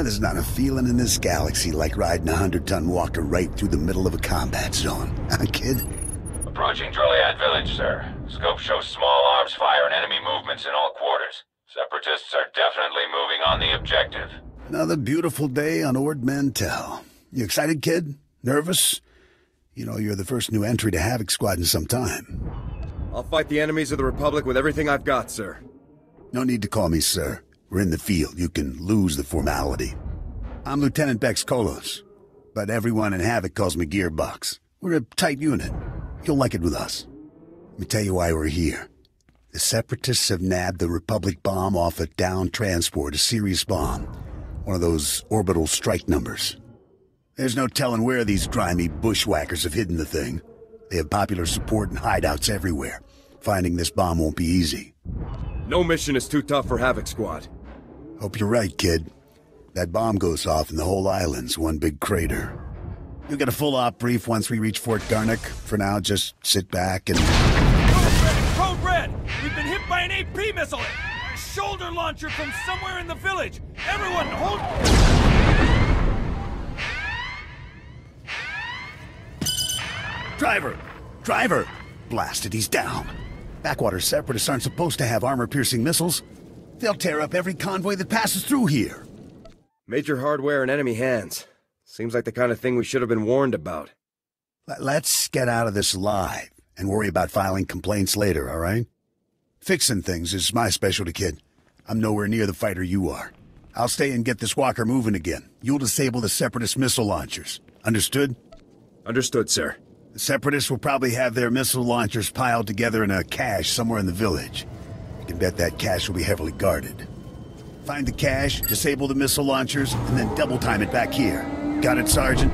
There's not a feeling in this galaxy like riding a 100-ton walker right through the middle of a combat zone. Huh, kid? Approaching Droliad village, sir. Scope shows small arms fire and enemy movements in all quarters. Separatists are definitely moving on the objective. Another beautiful day on Ord Mantell. You excited, kid? Nervous? You know, you're the first new entry to Havoc Squad in some time. I'll fight the enemies of the Republic with everything I've got, sir. No need to call me sir. We're in the field. You can lose the formality. I'm Lieutenant Bex Kolos, but everyone in Havoc calls me Gearbox. We're a tight unit. You'll like it with us. Let me tell you why we're here. The Separatists have nabbed the Republic bomb off a downed transport, a Sirius bomb. One of those orbital strike numbers. There's no telling where these grimy bushwhackers have hidden the thing. They have popular support and hideouts everywhere. Finding this bomb won't be easy. No mission is too tough for Havoc Squad. Hope you're right, kid. That bomb goes off and the whole island's one big crater. You'll get a full op brief once we reach Fort Garnick. For now, just sit back and... Code Red! We've been hit by an AP missile! A shoulder launcher from somewhere in the village! Everyone, hold... Driver! Driver! Blasted, he's down. Backwater Separatists aren't supposed to have armor-piercing missiles. They'll tear up every convoy that passes through here. Major hardware in enemy hands. Seems like the kind of thing we should have been warned about. Let's get out of this alive and worry about filing complaints later, all right? Fixing things is my specialty, kid. I'm nowhere near the fighter you are. I'll stay and get this walker moving again. You'll disable the Separatist missile launchers. Understood? Understood, sir. The Separatists will probably have their missile launchers piled together in a cache somewhere in the village. You can bet that cache will be heavily guarded. Find the cache, disable the missile launchers, and then double time it back here. Got it, Sergeant?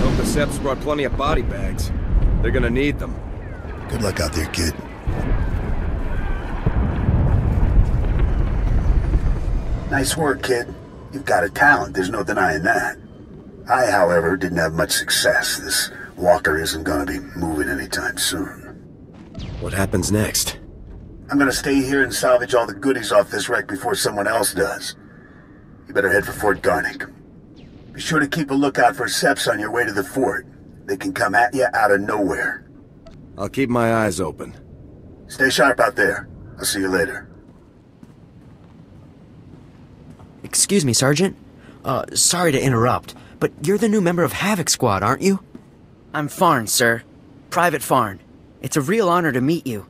Hope the Seps brought plenty of body bags. They're gonna need them. Good luck out there, kid. Nice work, kid. You've got a talent, there's no denying that. I, however, didn't have much success. This walker isn't gonna be moving anytime soon. What happens next? I'm gonna stay here and salvage all the goodies off this wreck before someone else does. You better head for Fort Garnick. Be sure to keep a lookout for Seps on your way to the fort. They can come at you out of nowhere. I'll keep my eyes open. Stay sharp out there. I'll see you later. Excuse me, Sergeant. Sorry to interrupt, but you're the new member of Havoc Squad, aren't you? I'm Farn, sir. Private Farn. It's a real honor to meet you.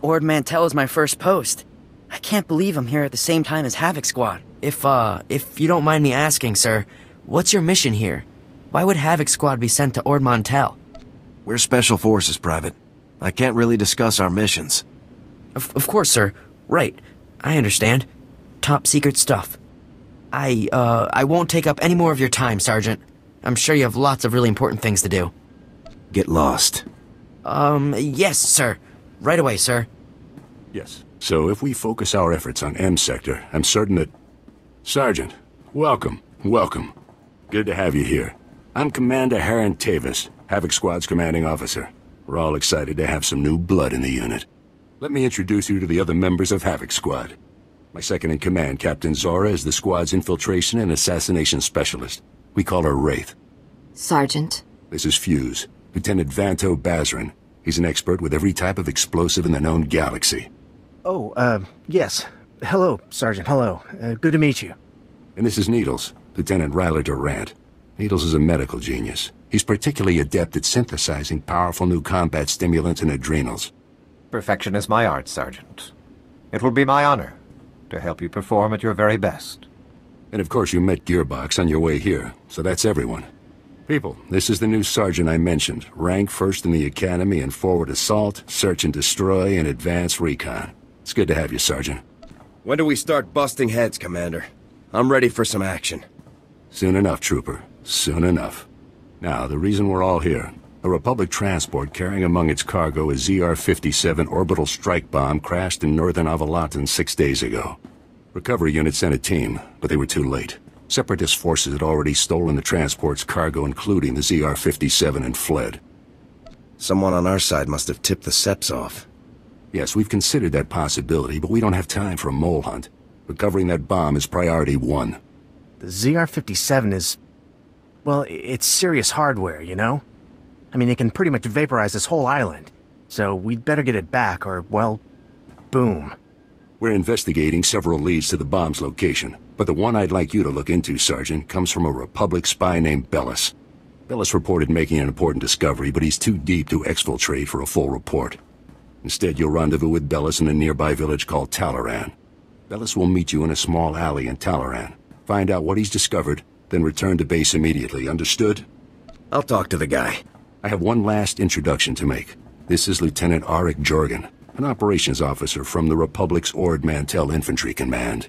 Ord Mantell is my first post. I can't believe I'm here at the same time as Havoc Squad. If you don't mind me asking, sir, what's your mission here? Why would Havoc Squad be sent to Ord Mantell? We're Special Forces, Private. I can't really discuss our missions. Of course, sir. Right. I understand. Top secret stuff. I won't take up any more of your time, Sergeant. I'm sure you have lots of really important things to do. Get lost. Yes, sir. Right away, sir. Yes. So if we focus our efforts on M Sector, I'm certain that... Sergeant, welcome. Good to have you here. I'm Commander Harren Tavis, Havoc Squad's commanding officer. We're all excited to have some new blood in the unit. Let me introduce you to the other members of Havoc Squad. My second-in-command, Captain Zora, is the squad's infiltration and assassination specialist. We call her Wraith. Sergeant. This is Fuse, Lieutenant Vanto Bazrin. He's an expert with every type of explosive in the known galaxy. Oh, yes. Hello, Sergeant, hello. Good to meet you. And this is Needles, Lieutenant Ryler Durant. Needles is a medical genius. He's particularly adept at synthesizing powerful new combat stimulants and adrenals. Perfection is my art, Sergeant. It will be my honor to help you perform at your very best. And of course you met Gearbox on your way here, so that's everyone. People, this is the new sergeant I mentioned, rank first in the academy in forward assault, search and destroy, and advanced recon. It's good to have you, Sergeant. When do we start busting heads, Commander? I'm ready for some action. Soon enough, Trooper. Soon enough. Now, the reason we're all here. A Republic transport carrying among its cargo a ZR-57 orbital strike bomb crashed in northern Avalatan 6 days ago. Recovery units sent a team, but they were too late. Separatist forces had already stolen the transport's cargo, including the ZR-57, and fled. Someone on our side must have tipped the Seps off. Yes, we've considered that possibility, but we don't have time for a mole hunt. Recovering that bomb is priority 1. The ZR-57 is... well, it's serious hardware, you know? I mean, it can pretty much vaporize this whole island. So we'd better get it back, or, well, boom. We're investigating several leads to the bomb's location, but the one I'd like you to look into, Sergeant, comes from a Republic spy named Bellis. Bellis reported making an important discovery, but he's too deep to exfiltrate for a full report. Instead, you'll rendezvous with Bellis in a nearby village called Talaran. Bellis will meet you in a small alley in Talaran. Find out what he's discovered, then return to base immediately, understood? I'll talk to the guy. I have one last introduction to make. This is Lieutenant Arik Jorgen, an operations officer from the Republic's Ord Mantell Infantry Command.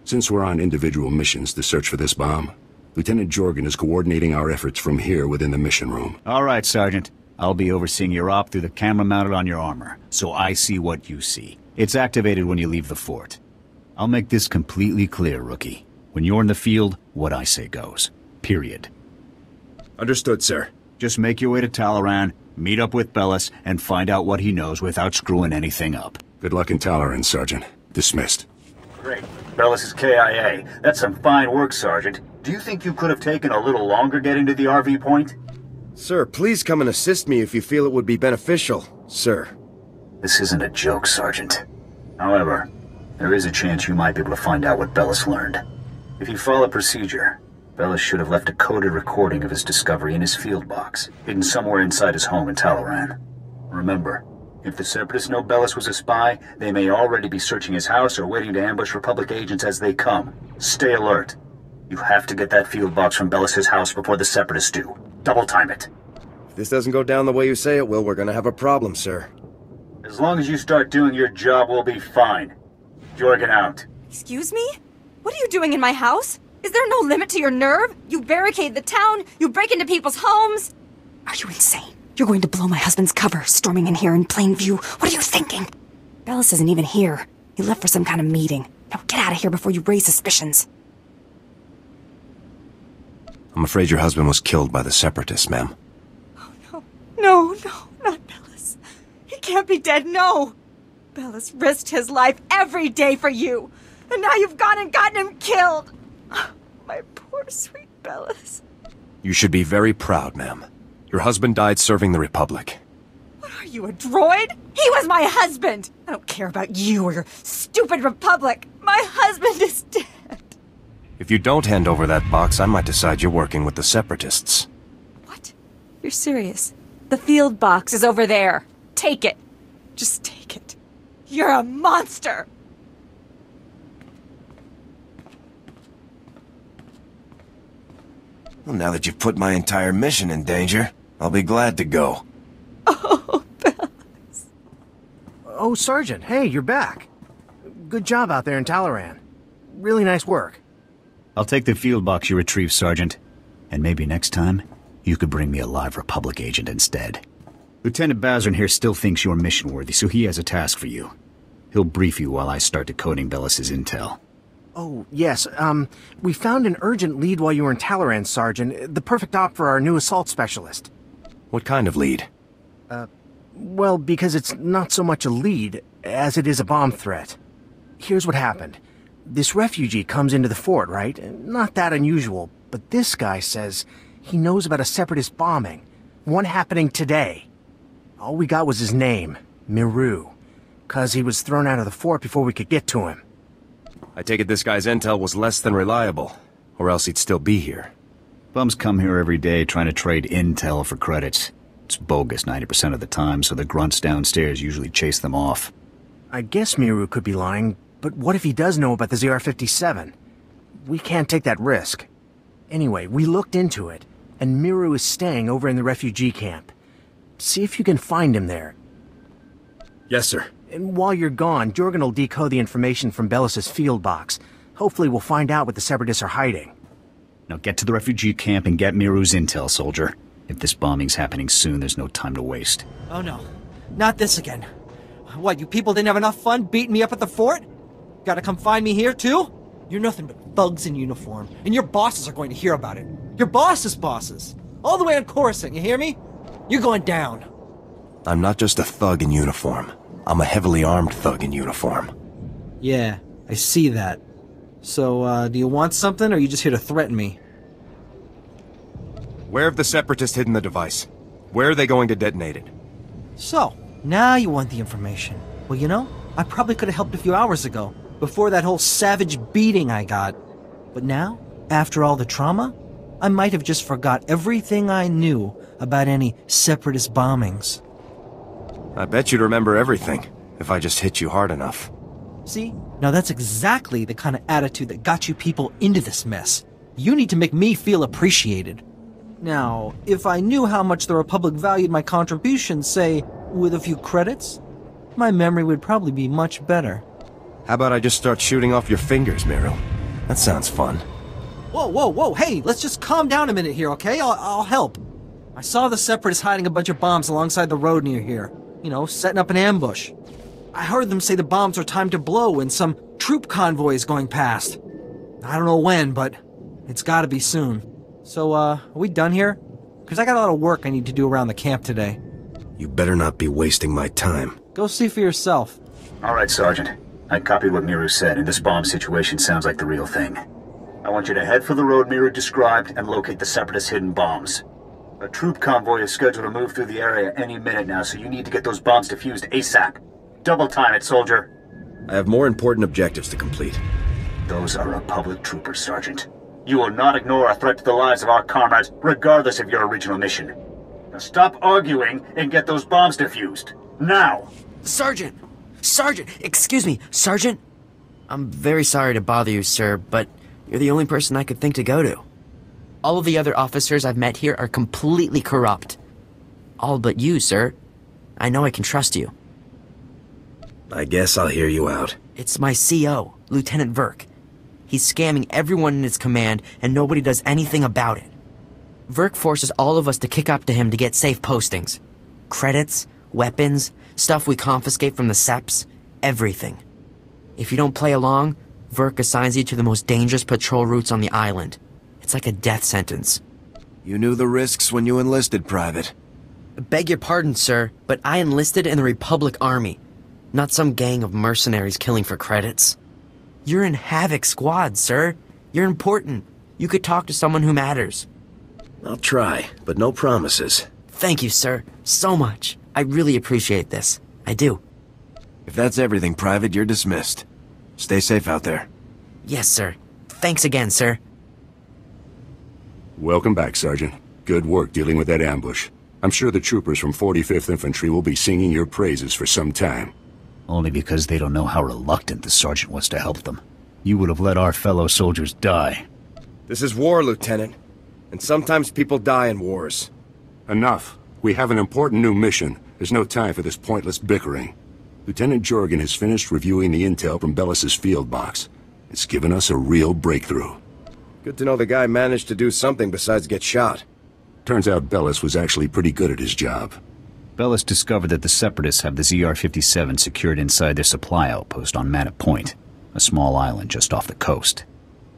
Since we're on individual missions to search for this bomb, Lieutenant Jorgen is coordinating our efforts from here within the mission room. All right, Sergeant. I'll be overseeing your op through the camera mounted on your armor, so I see what you see. It's activated when you leave the fort. I'll make this completely clear, Rookie. When you're in the field, what I say goes. Period. Understood, sir. Just make your way to Talaran, meet up with Bellis, and find out what he knows without screwing anything up. Good luck in Talaran, Sergeant. Dismissed. Great. Bellis is KIA. That's some fine work, Sergeant. Do you think you could have taken a little longer getting to the RV point? Sir, please come and assist me if you feel it would be beneficial, sir. This isn't a joke, Sergeant. However, there is a chance you might be able to find out what Bellis learned. If you follow procedure, Bellis should have left a coded recording of his discovery in his field box, hidden somewhere inside his home in Talaran. Remember, if the Separatists know Bellis was a spy, they may already be searching his house or waiting to ambush Republic agents as they come. Stay alert. You have to get that field box from Bellis' house before the Separatists do. Double time it. If this doesn't go down the way you say it will, we're gonna have a problem, sir. As long as you start doing your job, we'll be fine. Jorgen out. Excuse me? What are you doing in my house? Is there no limit to your nerve? You barricade the town, you break into people's homes. Are you insane? You're going to blow my husband's cover, storming in here in plain view. What are you thinking? Bellis isn't even here. He left for some kind of meeting. Now get out of here before you raise suspicions. I'm afraid your husband was killed by the Separatists, ma'am. Oh, no, not Bellis. He can't be dead, no. Bellis risked his life every day for you. And now you've gone and gotten him killed. My poor, sweet Bellis. You should be very proud, ma'am. Your husband died serving the Republic. What are you, a droid? He was my husband! I don't care about you or your stupid Republic. My husband is dead. If you don't hand over that box, I might decide you're working with the Separatists. What? You're serious? The field box is over there. Take it. Just take it. You're a monster! Well, now that you've put my entire mission in danger, I'll be glad to go. Oh, Bellis. Oh, Sergeant, hey, you're back. Good job out there in Talaran. Really nice work. I'll take the field box you retrieved, Sergeant. And maybe next time, you could bring me a live Republic agent instead. Lieutenant Bazrin here still thinks you're mission-worthy, so he has a task for you. He'll brief you while I start decoding Bellis' intel. Oh, yes, we found an urgent lead while you were in Talaran, Sergeant. The perfect op for our new assault specialist. What kind of lead? Well, because it's not so much a lead as it is a bomb threat. Here's what happened. This refugee comes into the fort, right? Not that unusual, but this guy says he knows about a Separatist bombing. One happening today. All we got was his name, Miru, 'cause he was thrown out of the fort before we could get to him. I take it this guy's intel was less than reliable, or else he'd still be here. Bums come here every day trying to trade intel for credits. It's bogus 90% of the time, so the grunts downstairs usually chase them off. I guess Miru could be lying, But what if he does know about the ZR-57? We can't take that risk. Anyway, we looked into it, and Miru is staying over in the refugee camp. See if you can find him there. Yes, sir. And while you're gone, Jorgen will decode the information from Bellis's field box. Hopefully we'll find out what the Separatists are hiding. Now get to the refugee camp and get Miru's intel, soldier. If this bombing's happening soon, there's no time to waste. Oh no. Not this again. What, you people didn't have enough fun beating me up at the fort? Gotta come find me here too? You're nothing but thugs in uniform, and your bosses are going to hear about it. Your boss's bosses. All the way on Coruscant, you hear me? You're going down. I'm not just a thug in uniform. I'm a heavily armed thug in uniform. Yeah, I see that. So, do you want something, or are you just here to threaten me? Where have the Separatists hidden the device? Where are they going to detonate it? So, now you want the information. Well, you know, I probably could have helped a few hours ago, before that whole savage beating I got. But now, after all the trauma, I might have just forgot everything I knew about any Separatist bombings. I bet you'd remember everything, if I just hit you hard enough. See? Now that's exactly the kind of attitude that got you people into this mess. You need to make me feel appreciated. Now, if I knew how much the Republic valued my contributions, say, with a few credits, my memory would probably be much better. How about I just start shooting off your fingers, Miru? That sounds fun. Whoa, whoa, whoa, hey, let's just calm down a minute here, okay? I'll help. I saw the Separatists hiding a bunch of bombs alongside the road near here. You know, setting up an ambush. I heard them say the bombs are timed to blow when some troop convoy is going past. I don't know when, but it's gotta be soon. So, are we done here? Because I got a lot of work I need to do around the camp today. You better not be wasting my time. Go see for yourself. All right, Sergeant. I copied what Miru said, and this bomb situation sounds like the real thing. I want you to head for the road Miru described and locate the Separatist hidden bombs. A troop convoy is scheduled to move through the area any minute now, so you need to get those bombs defused ASAP. Double time it, soldier. I have more important objectives to complete. Those are Republic troopers, Sergeant. You will not ignore a threat to the lives of our comrades, regardless of your original mission. Now stop arguing and get those bombs defused. Now! Sergeant! Sergeant! Excuse me, Sergeant? I'm very sorry to bother you, sir, but you're the only person I could think to go to. All of the other officers I've met here are completely corrupt. All but you, sir. I know I can trust you. I guess I'll hear you out. It's my CO, Lieutenant Verk. He's scamming everyone in his command, and nobody does anything about it. Verk forces all of us to kick up to him to get safe postings. Credits, weapons, stuff we confiscate from the Seps, everything. If you don't play along, Verk assigns you to the most dangerous patrol routes on the island. It's like a death sentence. You knew the risks when you enlisted, Private. Beg your pardon, sir, but I enlisted in the Republic Army, not some gang of mercenaries killing for credits. You're in Havoc Squad, sir. You're important. You could talk to someone who matters. I'll try, but no promises. Thank you, sir, so much. I really appreciate this. I do. If that's everything, Private, you're dismissed. Stay safe out there. Yes, sir. Thanks again, sir. Welcome back, Sergeant. Good work dealing with that ambush. I'm sure the troopers from 45th Infantry will be singing your praises for some time. Only because they don't know how reluctant the Sergeant was to help them. You would have let our fellow soldiers die. This is war, Lieutenant. And sometimes people die in wars. Enough. We have an important new mission. There's no time for this pointless bickering. Lieutenant Jorgen has finished reviewing the intel from Bellis's field box. It's given us a real breakthrough. Good to know the guy managed to do something besides get shot. Turns out Bellis was actually pretty good at his job. Bellis discovered that the Separatists have the ZR-57 secured inside their supply outpost on Manna Point, a small island just off the coast.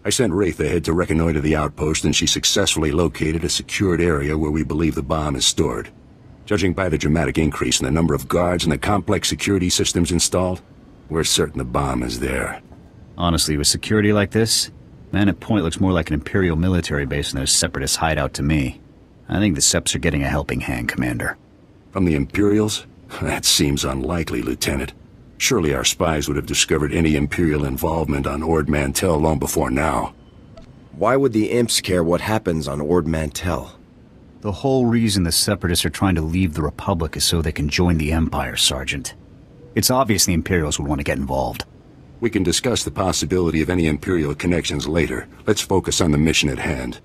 I sent Wraith ahead to reconnoiter the outpost, and she successfully located a secured area where we believe the bomb is stored. Judging by the dramatic increase in the number of guards and the complex security systems installed, we're certain the bomb is there. Honestly, with security like this, Manna Point looks more like an Imperial military base than those Separatist hideout to me. I think the Seps are getting a helping hand, Commander. From the Imperials? That seems unlikely, Lieutenant. Surely our spies would have discovered any Imperial involvement on Ord Mantell long before now. Why would the Imps care what happens on Ord Mantell? The whole reason the Separatists are trying to leave the Republic is so they can join the Empire, Sergeant. It's obvious the Imperials would want to get involved. We can discuss the possibility of any Imperial connections later. Let's focus on the mission at hand.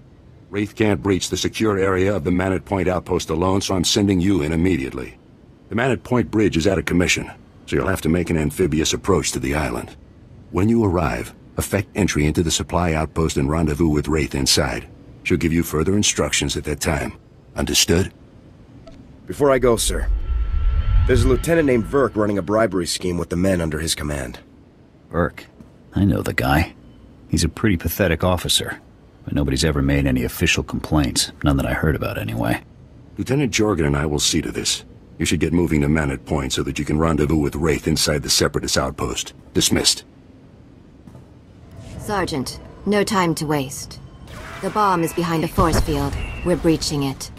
Wraith can't breach the secure area of the Manat Point outpost alone, so I'm sending you in immediately. The Manat Point bridge is out of commission, so you'll have to make an amphibious approach to the island. When you arrive, effect entry into the supply outpost and rendezvous with Wraith inside. She'll give you further instructions at that time. Understood? Before I go, sir, there's a lieutenant named Verk running a bribery scheme with the men under his command. Verk? I know the guy. He's a pretty pathetic officer, but nobody's ever made any official complaints. None that I heard about, anyway. Lieutenant Jorgen and I will see to this. You should get moving to Manat Point so that you can rendezvous with Wraith inside the Separatist outpost. Dismissed. Sergeant, no time to waste. The bomb is behind a force field. We're breaching it.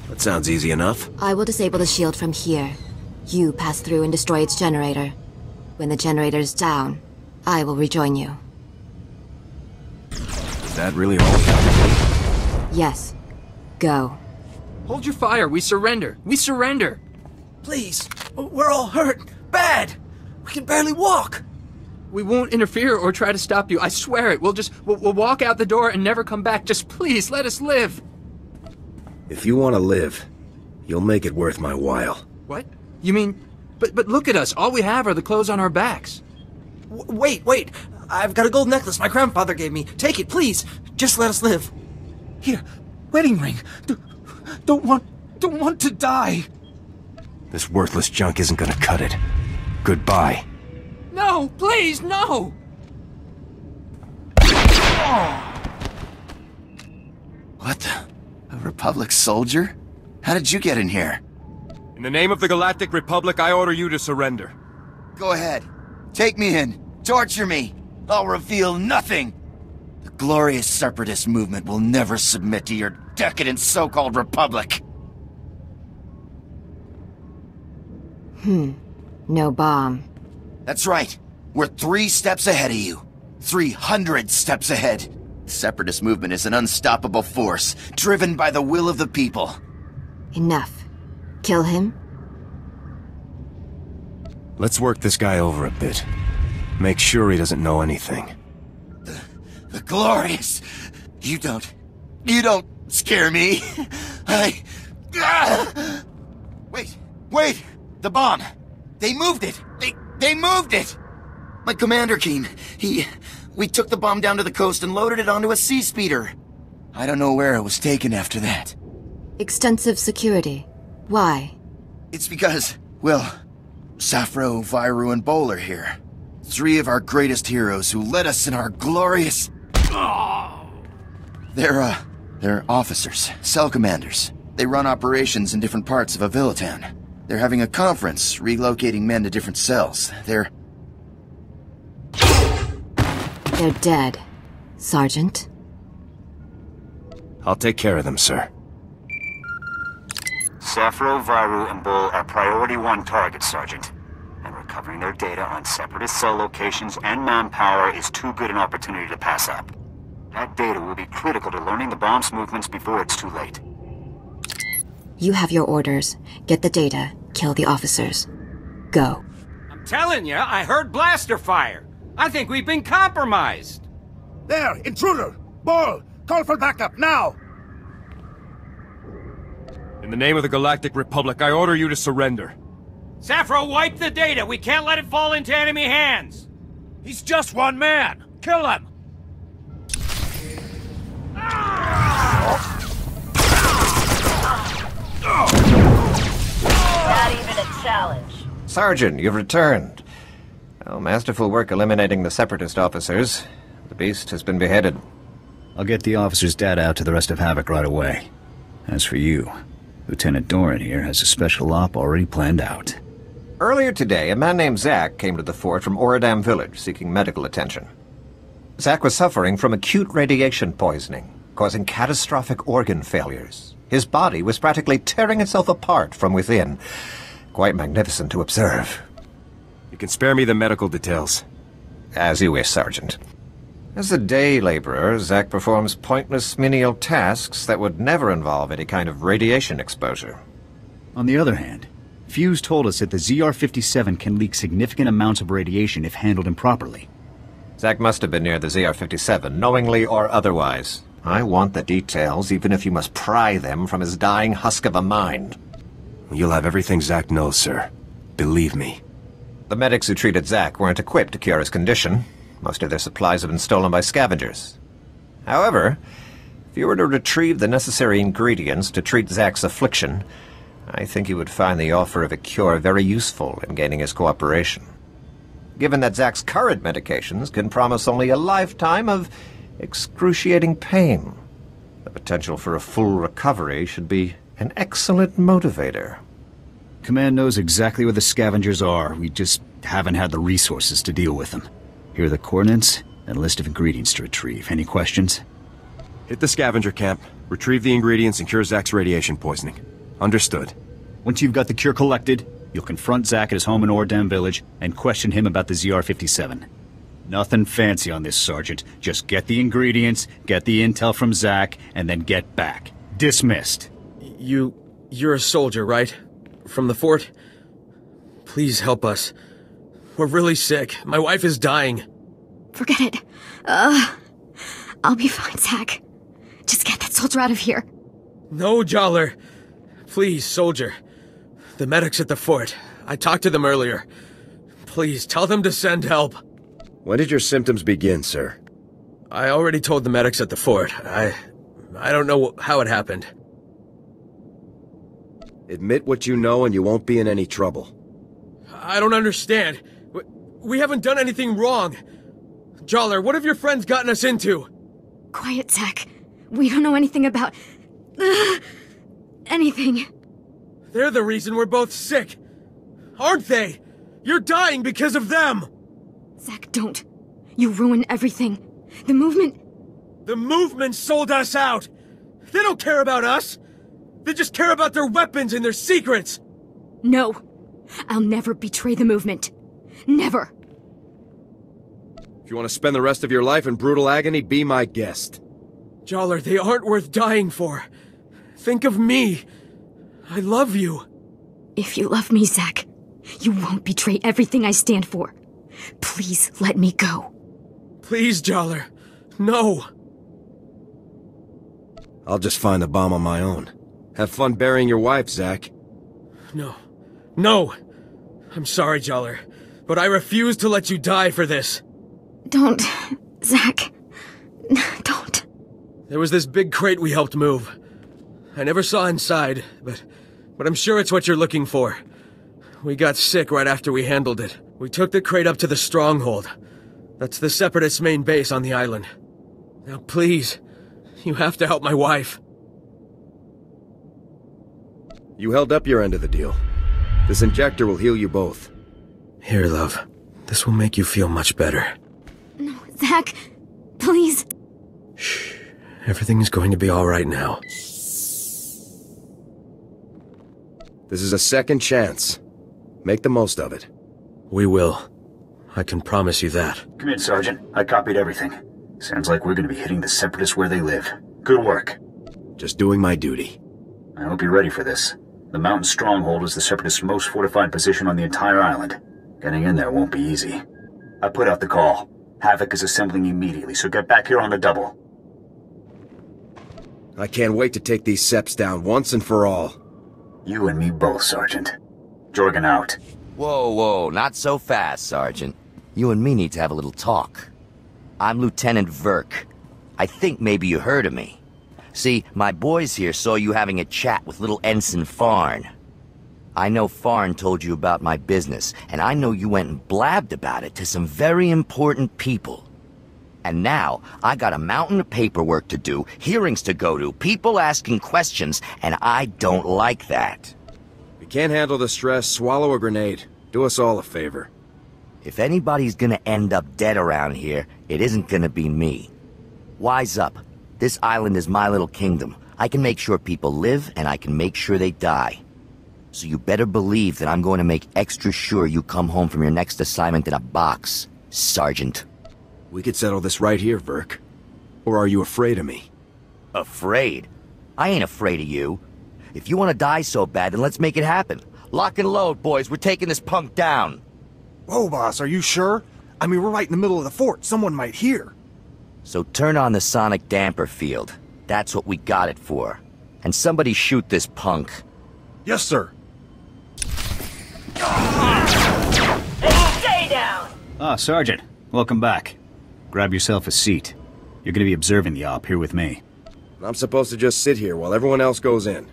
That sounds easy enough. I will disable the shield from here. You pass through and destroy its generator. When the generator's down, I will rejoin you. Is that really all we have to do? Yes. Go. Hold your fire. We surrender. We surrender. Please. We're all hurt. Bad. We can barely walk. We won't interfere or try to stop you. I swear it. We'll walk out the door and never come back. Just please, let us live. If you want to live, you'll make it worth my while. What? You mean... But look at us. All we have are the clothes on our backs. Wait. I've got a gold necklace my grandfather gave me. Take it, please. Just let us live. Here, wedding ring. Don't want to die. This worthless junk isn't gonna cut it. Goodbye. No, please, no! What the? A Republic soldier? How did you get in here? In the name of the Galactic Republic, I order you to surrender. Go ahead. Take me in. Torture me. I'll reveal nothing. The glorious separatist movement will never submit to your decadent so-called Republic. No bomb. That's right. We're 3 steps ahead of you. 300 steps ahead. The separatist movement is an unstoppable force, driven by the will of the people. Enough. Kill him? Let's work this guy over a bit. Make sure he doesn't know anything. The glorious... You don't scare me. Wait! The bomb! They moved it! They moved it! My commander came. We took the bomb down to the coast and loaded it onto a sea speeder. I don't know where it was taken after that. Extensive security. Why? It's because, well, Safro, Viru, and Bol are here. 3 of our greatest heroes who led us in our glorious... They're officers, cell commanders. They run operations in different parts of Avillatown. They're having a conference, relocating men to different cells. They're dead, Sergeant. I'll take care of them, sir. Safro, Viru, and Bol are Priority 1 targets, Sergeant. And recovering their data on Separatist cell locations and manpower is too good an opportunity to pass up. That data will be critical to learning the bomb's movements before it's too late. You have your orders. Get the data. Kill the officers. Go. I'm telling you, I heard blaster fire. I think we've been compromised. There, intruder! Bol, call for backup, now! In the name of the Galactic Republic, I order you to surrender. Safro, wipe the data! We can't let it fall into enemy hands! He's just one man! Kill him! Not even a challenge. Sergeant, you've returned. Oh, masterful work eliminating the Separatist officers. The beast has been beheaded. I'll get the officer's data out to the rest of Havoc right away. As for you, Lieutenant Doran here has a special op already planned out. Earlier today, a man named Zach came to the fort from Oradam village seeking medical attention. Zach was suffering from acute radiation poisoning, causing catastrophic organ failures. His body was practically tearing itself apart from within. Quite magnificent to observe. You can spare me the medical details. As you wish, Sergeant. As a day laborer, Zach performs pointless menial tasks that would never involve any kind of radiation exposure. On the other hand, Fuse told us that the ZR-57 can leak significant amounts of radiation if handled improperly. Zach must have been near the ZR-57, knowingly or otherwise. I want the details, even if you must pry them from his dying husk of a mind. You'll have everything Zach knows, sir. Believe me. The medics who treated Zach weren't equipped to cure his condition. Most of their supplies have been stolen by scavengers. However, if you were to retrieve the necessary ingredients to treat Zach's affliction, I think you would find the offer of a cure very useful in gaining his cooperation. Given that Zach's current medications can promise only a lifetime of excruciating pain, the potential for a full recovery should be an excellent motivator. Command knows exactly where the scavengers are. We just haven't had the resources to deal with them. Here are the coordinates and a list of ingredients to retrieve. Any questions? Hit the scavenger camp, retrieve the ingredients, and cure Zach's radiation poisoning. Understood. Once you've got the cure collected, you'll confront Zach at his home in Ordam Village and question him about the ZR-57. Nothing fancy on this, Sergeant. Just get the ingredients, get the intel from Zach, and then get back. Dismissed. You're a soldier, right? From the fort? Please help us. We're really sick. My wife is dying. Forget it. I'll be fine, Zach. Just get that soldier out of here. No, Joller. Please, soldier. The medics at the fort. I talked to them earlier. Please, tell them to send help. When did your symptoms begin, sir? I already told the medics at the fort. I don't know how it happened. Admit what you know and you won't be in any trouble. I don't understand. We haven't done anything wrong. Joller, what have your friends gotten us into? Quiet, Zach. We don't know anything about... anything. They're the reason we're both sick. Aren't they? You're dying because of them! Zach, don't. You ruin everything. The movement... The movement sold us out! They don't care about us! They just care about their weapons and their secrets! No. I'll never betray the movement. Never. If you want to spend the rest of your life in brutal agony, be my guest. Joller, they aren't worth dying for. Think of me. I love you. If you love me, Zach, you won't betray everything I stand for. Please let me go. Please, Joller. No. I'll just find the bomb on my own. Have fun burying your wife, Zach. No. No! I'm sorry, Joller, but I refuse to let you die for this. Don't, Zach. Don't. There was this big crate we helped move. I never saw inside, but I'm sure it's what you're looking for. We got sick right after we handled it. We took the crate up to the stronghold. That's the Separatists' main base on the island. Now please, you have to help my wife. You held up your end of the deal. This injector will heal you both. Here, love. This will make you feel much better. No, Zach, please. Shh. Everything's going to be all right now. This is a second chance. Make the most of it. We will. I can promise you that. Come in, Sergeant. I copied everything. Sounds like we're going to be hitting the Separatists where they live. Good work. Just doing my duty. I hope you're ready for this. The mountain stronghold is the Separatists' most fortified position on the entire island. Getting in there won't be easy. I put out the call. Havoc is assembling immediately, so get back here on the double. I can't wait to take these Seps down once and for all. You and me both, Sergeant. Jorgen out. Whoa, not so fast, Sergeant. You and me need to have a little talk. I'm Lieutenant Verk. I think maybe you heard of me. See, my boys here saw you having a chat with little Ensign Farn. I know Farn told you about my business, and I know you went and blabbed about it to some very important people. And now, I got a mountain of paperwork to do, hearings to go to, people asking questions, and I don't like that. If you can't handle the stress, swallow a grenade. Do us all a favor. If anybody's gonna end up dead around here, it isn't gonna be me. Wise up. This island is my little kingdom. I can make sure people live, and I can make sure they die. So you better believe that I'm going to make extra sure you come home from your next assignment in a box, Sergeant. We could settle this right here, Verk. Or are you afraid of me? Afraid? I ain't afraid of you. If you want to die so bad, then let's make it happen. Lock and load, boys. We're taking this punk down. Whoa, boss, are you sure? I mean, we're right in the middle of the fort. Someone might hear. So turn on the sonic damper field. That's what we got it for. And somebody shoot this punk. Yes, sir. Stay down! Ah, Sergeant. Welcome back. Grab yourself a seat. You're gonna be observing the op here with me. I'm supposed to just sit here while everyone else goes in.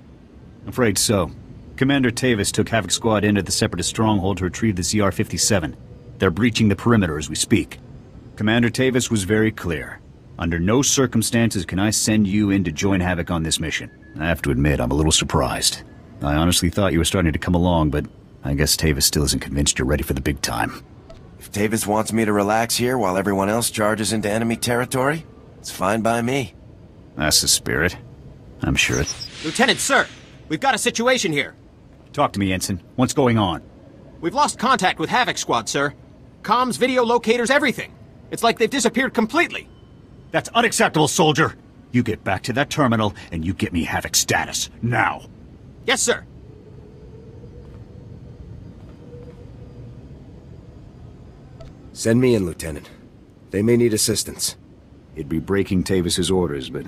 Afraid so. Commander Tavis took Havoc Squad into the Separatist stronghold to retrieve the ZR-57. They're breaching the perimeter as we speak. Commander Tavis was very clear. Under no circumstances can I send you in to join Havoc on this mission. I have to admit, I'm a little surprised. I honestly thought you were starting to come along, but I guess Tavis still isn't convinced you're ready for the big time. If Tavis wants me to relax here while everyone else charges into enemy territory, it's fine by me. That's the spirit. I'm sure it. Lieutenant, sir, we've got a situation here. Talk to me, Ensign. What's going on? We've lost contact with Havoc Squad, sir. Comms, video locators, everything. It's like they've disappeared completely. That's unacceptable, soldier. You get back to that terminal, and you get me Havoc status. Now. Yes, sir. Send me in, Lieutenant. They may need assistance. It'd be breaking Tavis's orders, but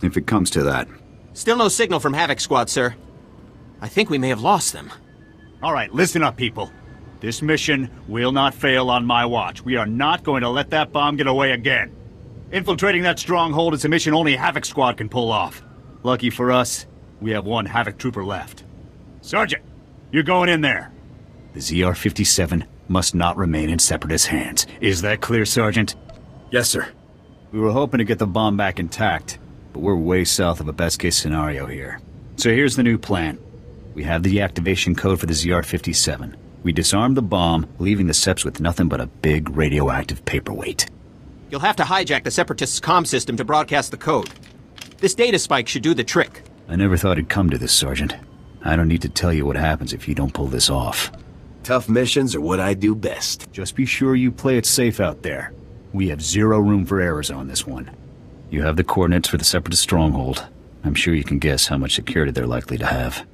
if it comes to that... Still no signal from Havoc Squad, sir. I think we may have lost them. All right, listen up, people. This mission will not fail on my watch. We are not going to let that bomb get away again. Infiltrating that stronghold is a mission only Havoc Squad can pull off. Lucky for us, we have one Havoc trooper left. Sergeant, you're going in there. The ZR-57 must not remain in Separatist hands. Is that clear, Sergeant? Yes, sir. We were hoping to get the bomb back intact, but we're way south of a best-case scenario here. So here's the new plan. We have the deactivation code for the ZR-57. We disarm the bomb, leaving the Seps with nothing but a big radioactive paperweight. You'll have to hijack the Separatists' comm system to broadcast the code. This data spike should do the trick. I never thought it'd come to this, Sergeant. I don't need to tell you what happens if you don't pull this off. Tough missions are what I do best. Just be sure you play it safe out there. We have zero room for errors on this one. You have the coordinates for the Separatist stronghold. I'm sure you can guess how much security they're likely to have.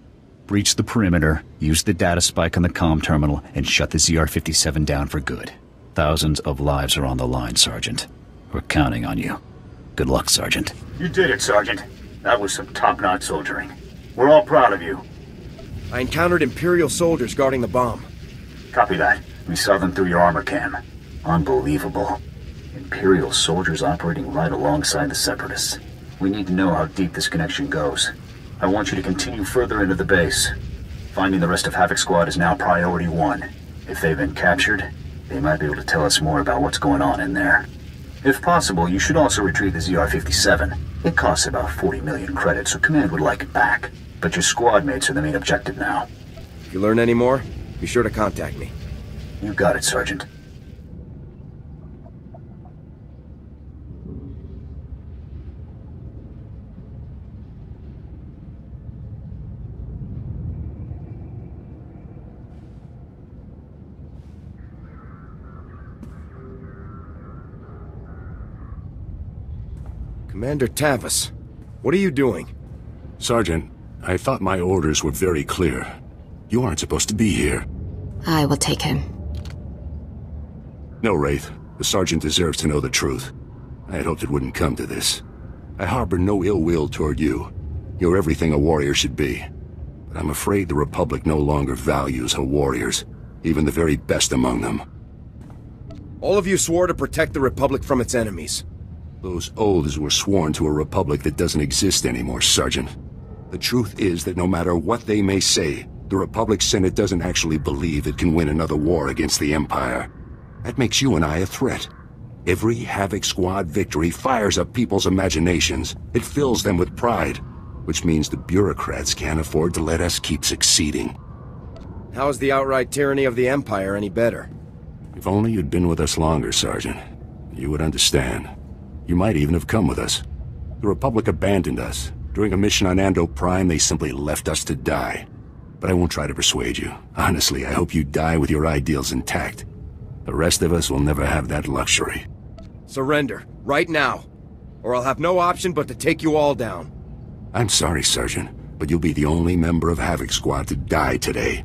Breach the perimeter, use the data spike on the comm terminal, and shut the ZR-57 down for good. Thousands of lives are on the line, Sergeant. We're counting on you. Good luck, Sergeant. You did it, Sergeant. That was some top-notch soldiering. We're all proud of you. I encountered Imperial soldiers guarding the bomb. Copy that. We saw them through your armor cam. Unbelievable. Imperial soldiers operating right alongside the Separatists. We need to know how deep this connection goes. I want you to continue further into the base. Finding the rest of Havoc Squad is now priority 1. If they've been captured, they might be able to tell us more about what's going on in there. If possible, you should also retrieve the ZR-57. It costs about 40 million credits, so Command would like it back. But your squad mates are the main objective now. If you learn any more, be sure to contact me. You got it, Sergeant. Commander Tavis, what are you doing? Sergeant, I thought my orders were very clear. You aren't supposed to be here. I will take him. No, Wraith. The Sergeant deserves to know the truth. I had hoped it wouldn't come to this. I harbor no ill will toward you. You're everything a warrior should be. But I'm afraid the Republic no longer values her warriors, even the very best among them. All of you swore to protect the Republic from its enemies. Those oaths were sworn to a Republic that doesn't exist anymore, Sergeant. The truth is that no matter what they may say, the Republic Senate doesn't actually believe it can win another war against the Empire. That makes you and I a threat. Every Havoc Squad victory fires up people's imaginations. It fills them with pride, which means the bureaucrats can't afford to let us keep succeeding. How is the outright tyranny of the Empire any better? If only you'd been with us longer, Sergeant. You would understand. You might even have come with us. The Republic abandoned us. During a mission on Ando Prime, they simply left us to die. But I won't try to persuade you. Honestly, I hope you die with your ideals intact. The rest of us will never have that luxury. Surrender, right now. Or I'll have no option but to take you all down. I'm sorry, Sergeant, but you'll be the only member of Havoc Squad to die today.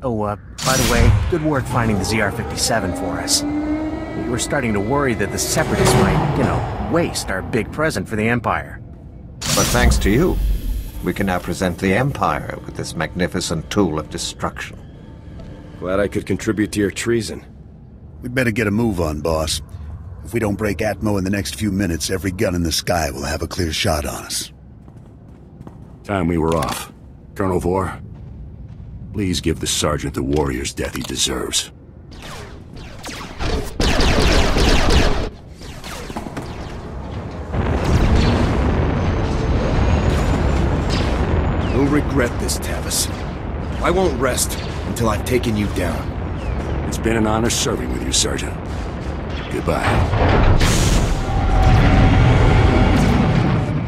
Oh, by the way, good work finding the ZR-57 for us. We were starting to worry that the Separatists might, waste our big present for the Empire. But thanks to you, we can now present the Empire with this magnificent tool of destruction. Glad I could contribute to your treason. We'd better get a move on, boss. If we don't break Atmo in the next few minutes, every gun in the sky will have a clear shot on us. Time we were off. Colonel Vor, please give the Sergeant the warrior's death he deserves. You'll regret this, Tavis. I won't rest until I've taken you down. It's been an honor serving with you, Sergeant. Goodbye.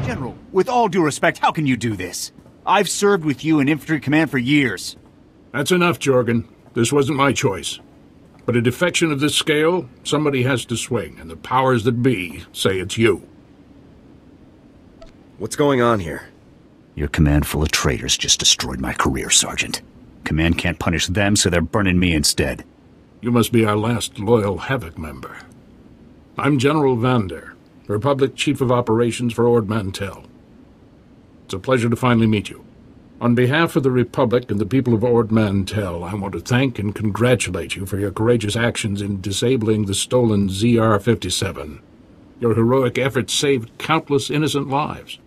General, with all due respect, how can you do this? I've served with you in infantry command for years. That's enough, Jorgen. This wasn't my choice. But a defection of this scale, somebody has to swing, and the powers that be say it's you. What's going on here? Your command full of traitors just destroyed my career, Sergeant. Command can't punish them, so they're burning me instead. You must be our last loyal Havoc member. I'm General Vander, Republic Chief of Operations for Ord Mantell. It's a pleasure to finally meet you. On behalf of the Republic and the people of Ord Mantell, I want to thank and congratulate you for your courageous actions in disabling the stolen ZR-57. Your heroic efforts saved countless innocent lives.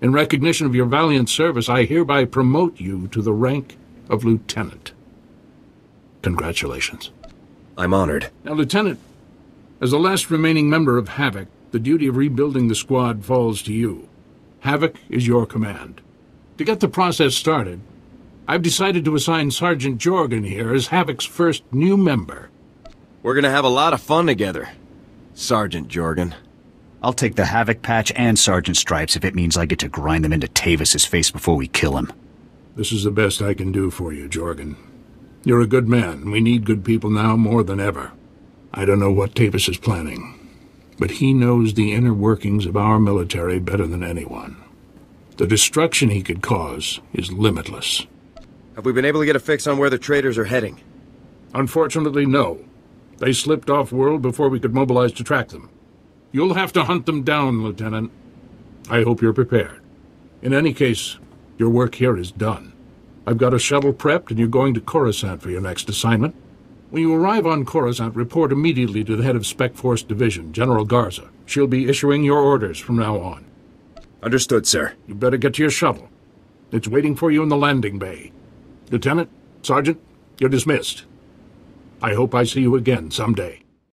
In recognition of your valiant service, I hereby promote you to the rank of Lieutenant. Congratulations. I'm honored. Now, Lieutenant, as the last remaining member of Havoc, the duty of rebuilding the squad falls to you. Havoc is your command. To get the process started, I've decided to assign Sergeant Jorgen here as Havoc's first new member. We're gonna have a lot of fun together, Sergeant Jorgen. I'll take the Havoc patch and Sergeant Stripes if it means I get to grind them into Tavis's face before we kill him. This is the best I can do for you, Jorgen. You're a good man. We need good people now more than ever. I don't know what Tavis is planning, but he knows the inner workings of our military better than anyone. The destruction he could cause is limitless. Have we been able to get a fix on where the traitors are heading? Unfortunately, no. They slipped off-world before we could mobilize to track them. You'll have to hunt them down, Lieutenant. I hope you're prepared. In any case, your work here is done. I've got a shuttle prepped, and you're going to Coruscant for your next assignment. When you arrive on Coruscant, report immediately to the head of Spec Force Division, General Garza. She'll be issuing your orders from now on. Understood, sir. You better get to your shuttle. It's waiting for you in the landing bay. Lieutenant, Sergeant, you're dismissed. I hope I see you again someday.